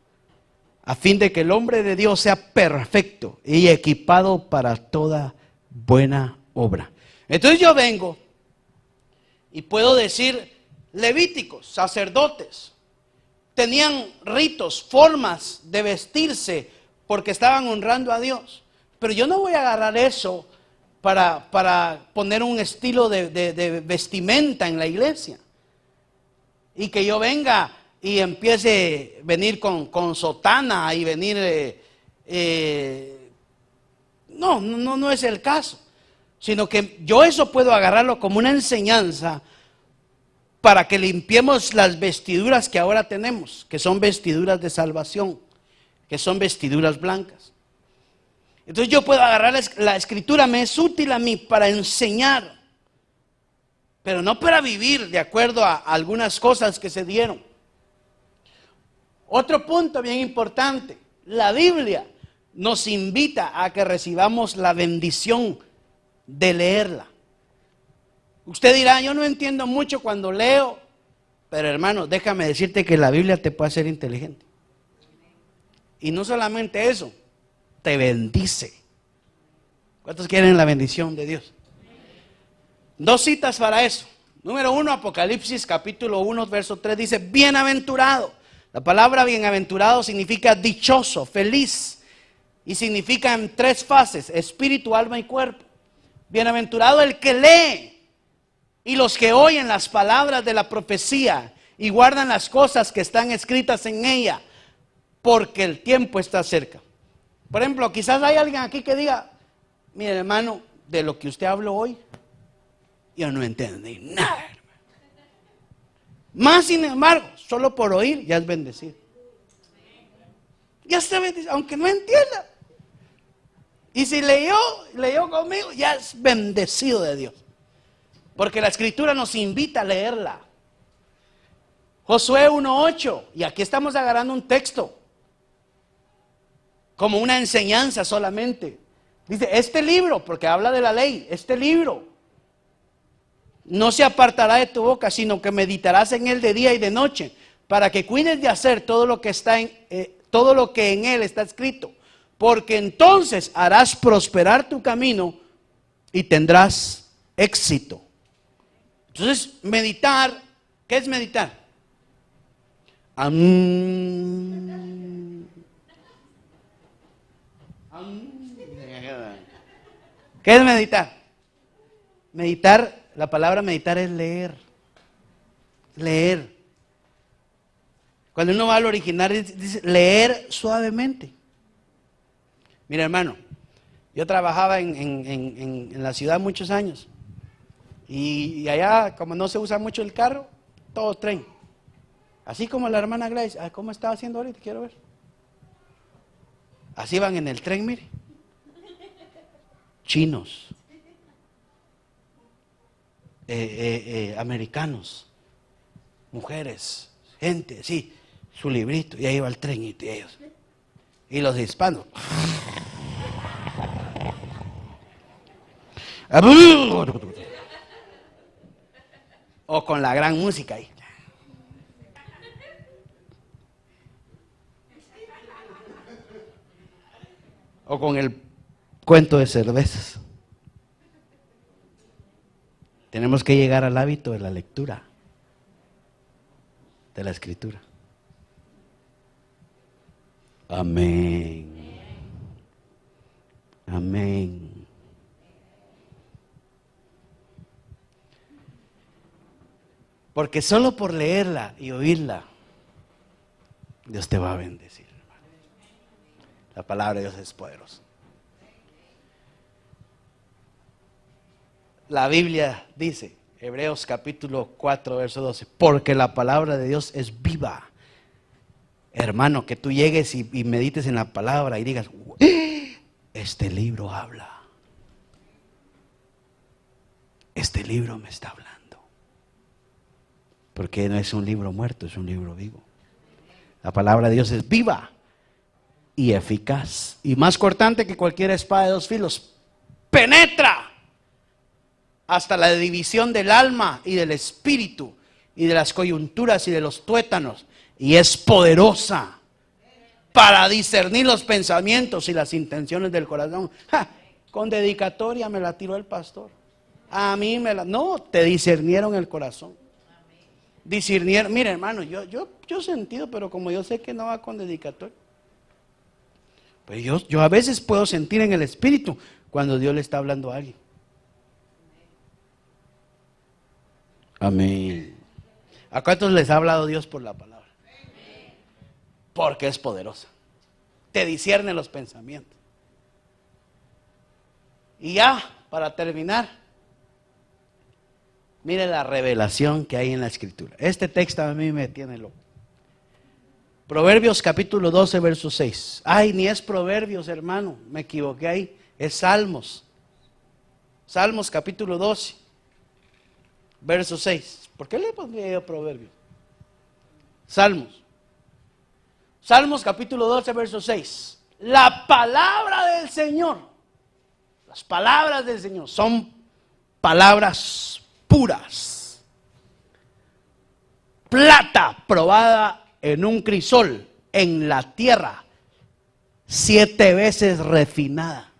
a fin de que el hombre de Dios sea perfecto y equipado para toda buena obra. Entonces yo vengo y puedo decir, levíticos, sacerdotes, tenían ritos, formas de vestirse porque estaban honrando a Dios. Pero yo no voy a agarrar eso para poner un estilo de vestimenta en la iglesia. Y que yo venga y empiece a venir con sotana y venir... No es el caso. Sino que yo eso puedo agarrarlo como una enseñanza para que limpiemos las vestiduras que ahora tenemos, que son vestiduras de salvación, que son vestiduras blancas. Entonces yo puedo agarrar la escritura, me es útil a mí para enseñar, pero no para vivir de acuerdo a algunas cosas que se dieron. Otro punto bien importante, la Biblia nos invita a que recibamos la bendición de leerla. Usted dirá, yo no entiendo mucho cuando leo, Pero hermano, déjame decirte que la Biblia te puede hacer inteligente. Y no solamente eso, te bendice. ¿Cuántos quieren la bendición de Dios? Dos citas para eso. Número 1, Apocalipsis capítulo 1, verso 3 dice, bienaventurado. La palabra bienaventurado significa dichoso, feliz. Y significa en 3 fases, espíritu, alma y cuerpo. Bienaventurado el que lee y los que oyen las palabras de la profecía y guardan las cosas que están escritas en ella, porque el tiempo está cerca. Por ejemplo, quizás hay alguien aquí que diga, mire hermano, de lo que usted habló hoy, yo no entendí nada, hermano. Más sin embargo, solo por oír ya es bendecido. Ya está bendecido, aunque no entienda. Y si leyó conmigo, ya es bendecido de Dios. Porque la escritura nos invita a leerla. Josué 1:8, y aquí estamos agarrando un texto como una enseñanza solamente. Dice, este libro, porque habla de la ley, este libro no se apartará de tu boca, sino que meditarás en él de día y de noche, para que cuides de hacer todo lo que en él está escrito, porque entonces harás prosperar tu camino y tendrás éxito. Entonces, meditar, ¿qué es meditar? ¿Qué es meditar? Meditar, la palabra meditar es leer. Leer. Cuando uno va al original dice leer suavemente. Mira hermano, yo trabajaba en la ciudad muchos años. Y allá, como no se usa mucho el carro, todo tren. Así como la hermana Grace, ¿cómo estaba haciendo ahorita? Quiero ver. Así van en el tren, mire. Chinos. Americanos. Mujeres. Gente, sí. Su librito. Y ahí va el tren y ellos. Y los hispanos. O con la gran música ahí. O con el cuento de cervezas. Tenemos que llegar al hábito de la lectura, de la escritura. Amén. Amén. Porque solo por leerla y oírla, Dios te va a bendecir, hermano. La palabra de Dios es poderosa. La Biblia dice, Hebreos capítulo 4, verso 12, porque la palabra de Dios es viva. Hermano, que tú llegues y medites en la palabra y digas, este libro habla. Este libro me está hablando. Porque no es un libro muerto, es un libro vivo. La palabra de Dios es viva y eficaz. Y más cortante que cualquier espada de 2 filos. Penetra hasta la división del alma y del espíritu y de las coyunturas y de los tuétanos. Y es poderosa para discernir los pensamientos y las intenciones del corazón. Con dedicatoria me la tiró el pastor. A mí no, te discernieron el corazón. Discernir, mire hermano, yo he sentido, pero como yo sé que no va con dedicatoria, pues yo a veces puedo sentir en el espíritu cuando Dios le está hablando a alguien. Amén. ¿A cuántos les ha hablado Dios por la palabra? Porque es poderosa. Te discierne los pensamientos. Y ya, para terminar, mire la revelación que hay en la escritura. Este texto a mí me tiene loco. Proverbios capítulo 12, verso 6. Ay, ni es Proverbios, hermano, me equivoqué ahí. Es Salmos. Salmos capítulo 12, verso 6. ¿Por qué le pondría yo Proverbios? Salmos. Salmos capítulo 12, verso 6. La palabra del Señor. Las palabras del Señor son palabras puras. plata probada en un crisol en la tierra, 7 veces refinada.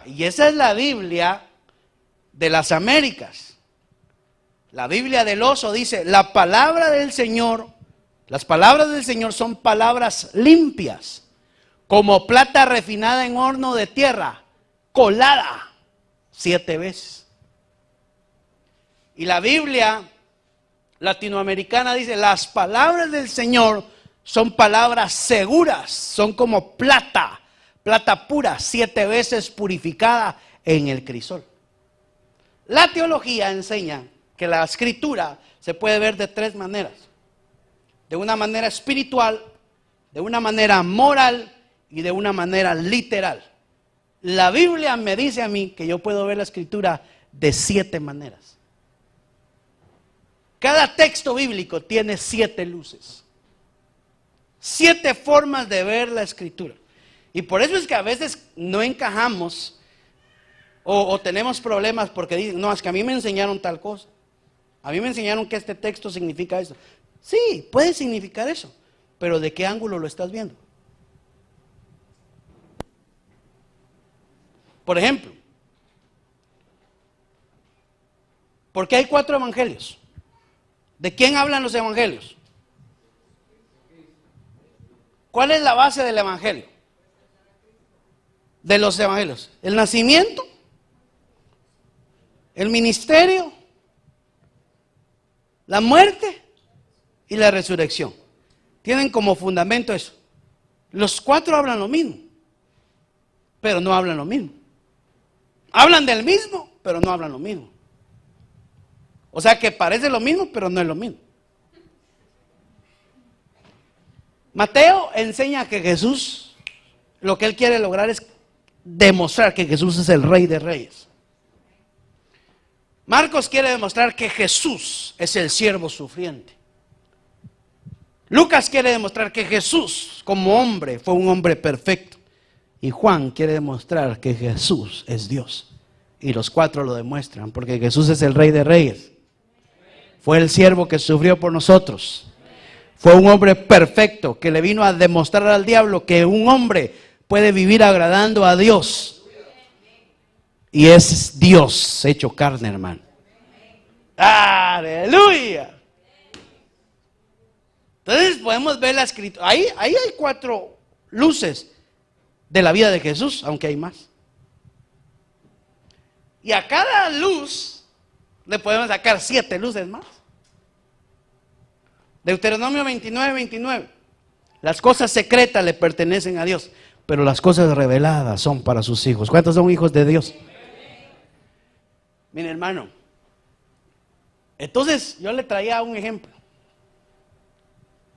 Y esa es la Biblia de las Américas. La Biblia del oso dice, la palabra del Señor, las palabras del Señor son palabras limpias, como plata refinada en horno de tierra, colada 7 veces. Y la Biblia latinoamericana dice, las palabras del Señor son palabras seguras, son como plata pura, 7 veces purificada en el crisol. La teología enseña que la escritura se puede ver de 3 maneras: de una manera espiritual, de una manera moral y de una manera literal. La Biblia me dice a mí que yo puedo ver la escritura de 7 maneras. Cada texto bíblico tiene 7 luces, 7 formas de ver la escritura. Y por eso es que a veces no encajamos o tenemos problemas porque dicen, no, es que a mí me enseñaron tal cosa. A mí me enseñaron que este texto significa eso. Sí, puede significar eso, pero ¿de qué ángulo lo estás viendo? Por ejemplo, ¿por qué hay 4 evangelios? ¿De quién hablan los evangelios? ¿Cuál es la base del evangelio? De los evangelios. El nacimiento, el ministerio, la muerte y la resurrección. Tienen como fundamento eso. Los 4 hablan lo mismo, pero no hablan lo mismo. Hablan del mismo, pero no hablan lo mismo. O sea que parece lo mismo, pero no es lo mismo. Mateo enseña que Jesús, lo que él quiere lograr es demostrar que Jesús es el Rey de Reyes. Marcos quiere demostrar que Jesús es el siervo sufriente. Lucas quiere demostrar que Jesús, como hombre, fue un hombre perfecto. Y Juan quiere demostrar que Jesús es Dios. Y los 4 lo demuestran, porque Jesús es el Rey de Reyes. Fue el siervo que sufrió por nosotros. Fue un hombre perfecto que le vino a demostrar al diablo que un hombre puede vivir agradando a Dios. Y es Dios hecho carne, hermano. ¡Aleluya! Entonces podemos ver la escritura. Ahí hay 4 luces de la vida de Jesús, aunque hay más. Y a cada luz le podemos sacar 7 luces más. Deuteronomio 29:29. Las cosas secretas le pertenecen a Dios, pero las cosas reveladas son para sus hijos. ¿Cuántos son hijos de Dios? Mire, hermano, entonces yo le traía un ejemplo.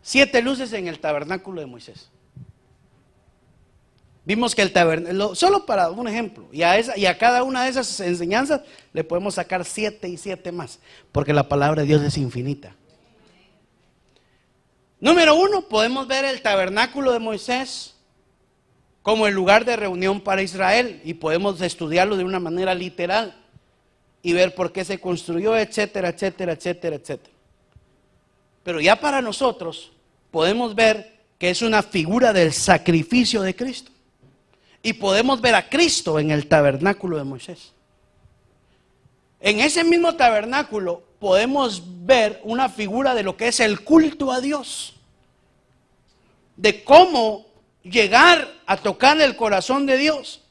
7 luces en el tabernáculo de Moisés. Vimos que el tabernáculo, solo para un ejemplo, y a cada una de esas enseñanzas le podemos sacar 7 y 7 más, porque la palabra de Dios es infinita. Número 1, podemos ver el tabernáculo de Moisés como el lugar de reunión para Israel, y podemos estudiarlo de una manera literal y ver por qué se construyó, etcétera, etcétera, etcétera, etcétera. Pero ya para nosotros podemos ver que es una figura del sacrificio de Cristo, y podemos ver a Cristo en el tabernáculo de Moisés. En ese mismo tabernáculo podemos ver una figura de lo que es el culto a Dios, de cómo llegar a tocar el corazón de Dios.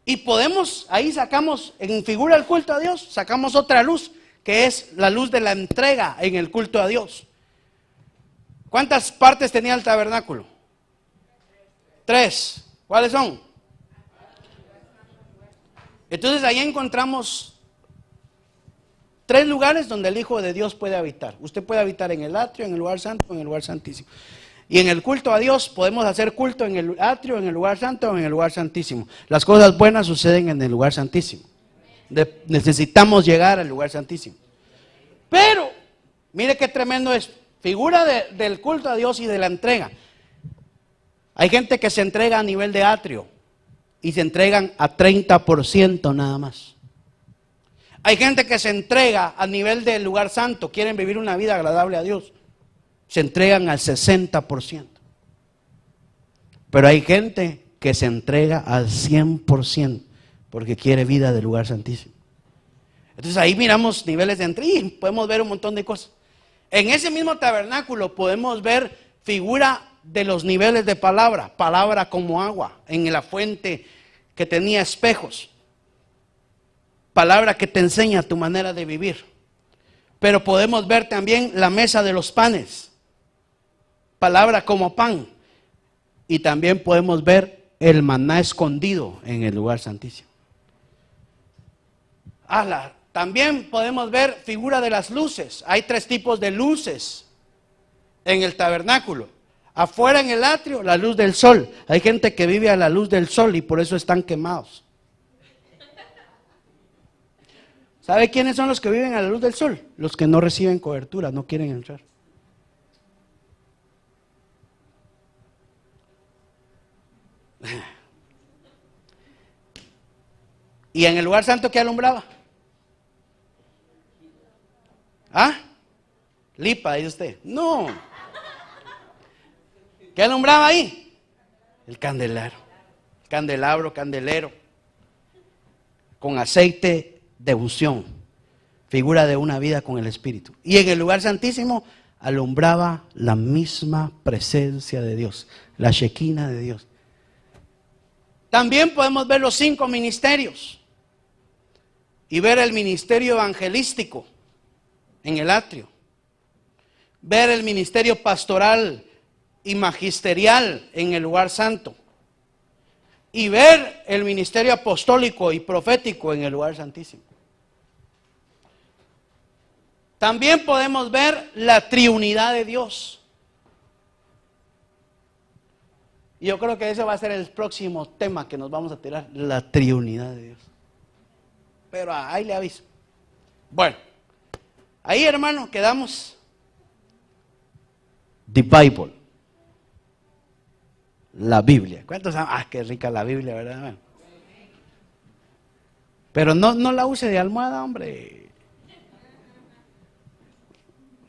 Y podemos, ahí sacamos, en figura del culto a Dios, sacamos otra luz, que es la luz de la entrega en el culto a Dios. ¿Cuántas partes tenía el tabernáculo? 3. ¿Cuáles son? Entonces ahí encontramos 3 lugares donde el Hijo de Dios puede habitar. Usted puede habitar en el atrio, en el lugar santo, en el lugar santísimo. Y en el culto a Dios podemos hacer culto en el atrio, en el lugar santo o en el lugar santísimo. Las cosas buenas suceden en el lugar santísimo. Necesitamos llegar al lugar santísimo. Pero, mire qué tremendo es. Figura del culto a Dios y de la entrega. Hay gente que se entrega a nivel de atrio y se entregan a 30% nada más. Hay gente que se entrega a nivel del lugar santo, quieren vivir una vida agradable a Dios. Se entregan al 60%. Pero hay gente que se entrega al 100% porque quiere vida del lugar santísimo. Entonces ahí miramos niveles de entrega y podemos ver un montón de cosas. En ese mismo tabernáculo podemos ver figura de los niveles de palabra, palabra como agua, en la fuente que tenía espejos, palabra que te enseña tu manera de vivir. Pero podemos ver también la mesa de los panes, palabra como pan, y también podemos ver el maná escondido en el lugar santísimo. También podemos ver figura de las luces. Hay 3 tipos de luces en el tabernáculo. Afuera en el atrio, la luz del sol. Hay gente que vive a la luz del sol y por eso están quemados. ¿Sabe quiénes son los que viven a la luz del sol? Los que no reciben cobertura, no quieren entrar. ¿Y en el lugar santo qué alumbraba? ¿Ah? Lipa, dice usted. No. ¿Qué alumbraba ahí? El candelero. Candelero. Con aceite de unción. Figura de una vida con el Espíritu. Y en el lugar santísimo alumbraba la misma presencia de Dios. La Shekinah de Dios. También podemos ver los 5 ministerios. Y ver el ministerio evangelístico en el atrio. Ver el ministerio pastoral y magisterial en el lugar santo. Y ver el ministerio apostólico y profético en el lugar santísimo. También podemos ver la triunidad de Dios. Y yo creo que ese va a ser el próximo tema que nos vamos a tirar, la triunidad de Dios. Pero ahí le aviso. Bueno, ahí hermano quedamos. The Bible. La Biblia. ¿Cuántos saben? Ah, qué rica la Biblia, ¿verdad? Pero no la use de almohada, hombre.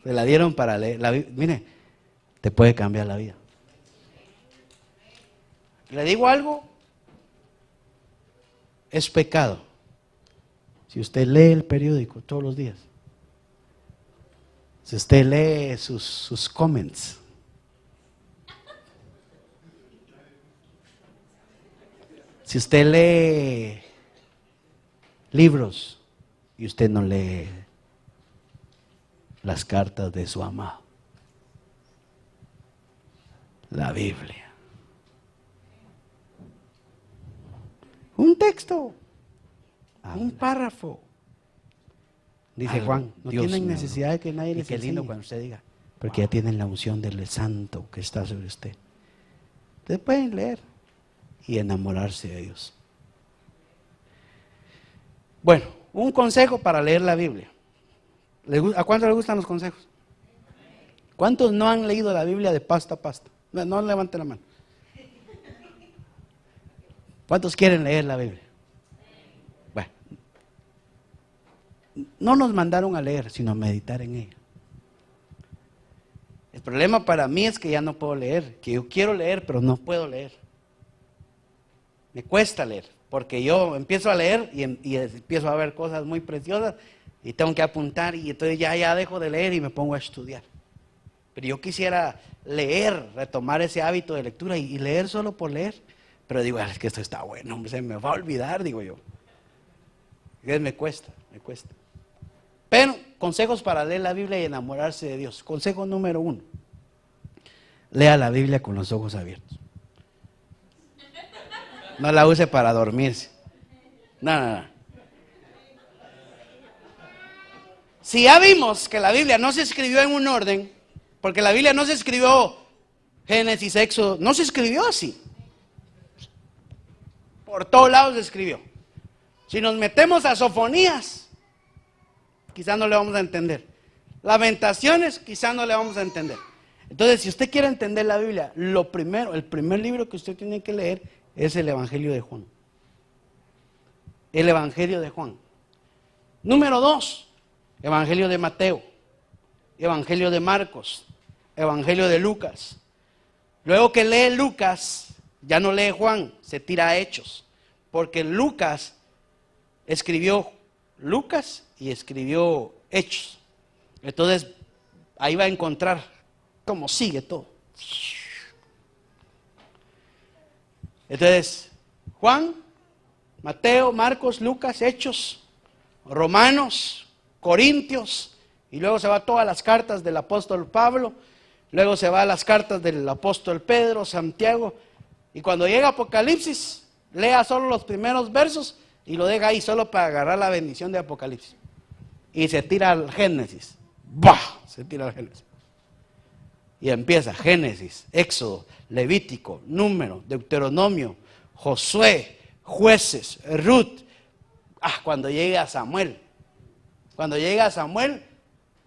Se la dieron para leer. Mire, te puede cambiar la vida. Le digo algo, es pecado. Si usted lee el periódico todos los días, si usted lee sus comments, si usted lee libros y usted no lee las cartas de su amado, la Biblia, un texto, un párrafo, dice Juan, no tienen necesidad de que nadie les enseñe. Qué lindo cuando usted diga, porque ya tienen la unción del santo que está sobre usted. Ustedes pueden leer y enamorarse de Dios. Bueno, un consejo para leer la Biblia. ¿A cuántos les gustan los consejos? ¿Cuántos no han leído la Biblia de pasta a pasta? No levanten la mano. ¿Cuántos quieren leer la Biblia? Bueno, no nos mandaron a leer, sino a meditar en ella. El problema para mí es que ya no puedo leer, que yo quiero leer, pero no puedo leer. Me cuesta leer, porque yo empiezo a leer y empiezo a ver cosas muy preciosas y tengo que apuntar y entonces ya dejo de leer y me pongo a estudiar. Pero yo quisiera leer, retomar ese hábito de lectura y leer solo por leer. Pero digo, es que esto está bueno, hombre, se me va a olvidar, digo yo. Entonces me cuesta. Pero consejos para leer la Biblia y enamorarse de Dios. Consejo número 1. Lea la Biblia con los ojos abiertos. No la use para dormirse. No. Si ya vimos que la Biblia no se escribió en un orden, porque la Biblia no se escribió Génesis, Éxodo, no se escribió así. Por todos lados se escribió. Si nos metemos a Sofonías, quizás no le vamos a entender. Lamentaciones, quizás no le vamos a entender. Entonces, si usted quiere entender la Biblia, el primer libro que usted tiene que leer es el Evangelio de Juan. El Evangelio de Juan. Número 2, Evangelio de Mateo, Evangelio de Marcos, Evangelio de Lucas. Luego que lee Lucas, ya no lee Juan, se tira a Hechos, porque Lucas escribió Lucas y escribió Hechos. Entonces, ahí va a encontrar cómo sigue todo. Entonces, Juan, Mateo, Marcos, Lucas, Hechos, Romanos, Corintios, y luego se va a todas las cartas del apóstol Pablo, luego se va a las cartas del apóstol Pedro, Santiago, y cuando llega Apocalipsis, lea solo los primeros versos y lo deja ahí solo para agarrar la bendición de Apocalipsis. Y se tira al Génesis. ¡Bah! Se tira al Génesis. Y empieza Génesis, Éxodo, Levítico, Número, Deuteronomio, Josué, Jueces, Ruth. Cuando llegue a Samuel. Cuando llegue a Samuel,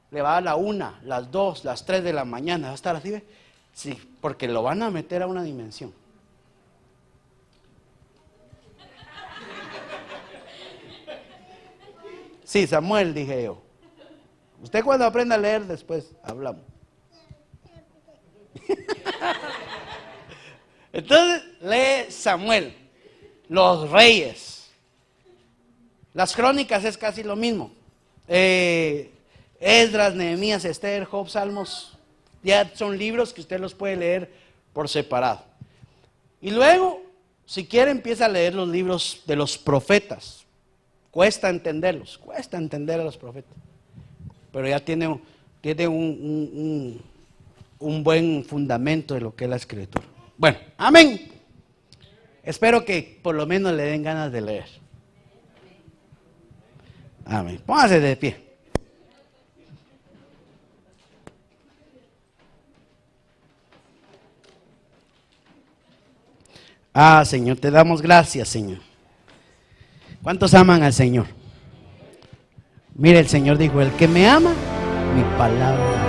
le va a dar la 1, las 2, las 3 de la mañana. ¿Va a estar así? ¿Ve? Sí, porque lo van a meter a una dimensión. Sí, Samuel, dije yo. Usted cuando aprenda a leer, después hablamos. Entonces, lee Samuel, los reyes. Las crónicas es casi lo mismo. Esdras, Nehemías, Esther, Job, Salmos, ya son libros que usted los puede leer por separado. Y luego, si quiere, empieza a leer los libros de los profetas. Cuesta entenderlos, cuesta entender a los profetas. Pero ya tiene un buen fundamento de lo que es la escritura. Bueno, amén. Espero que por lo menos le den ganas de leer. Amén. Póngase de pie. Señor, te damos gracias, Señor. ¿Cuántos aman al Señor? Mire, el Señor dijo, el que me ama, mi palabra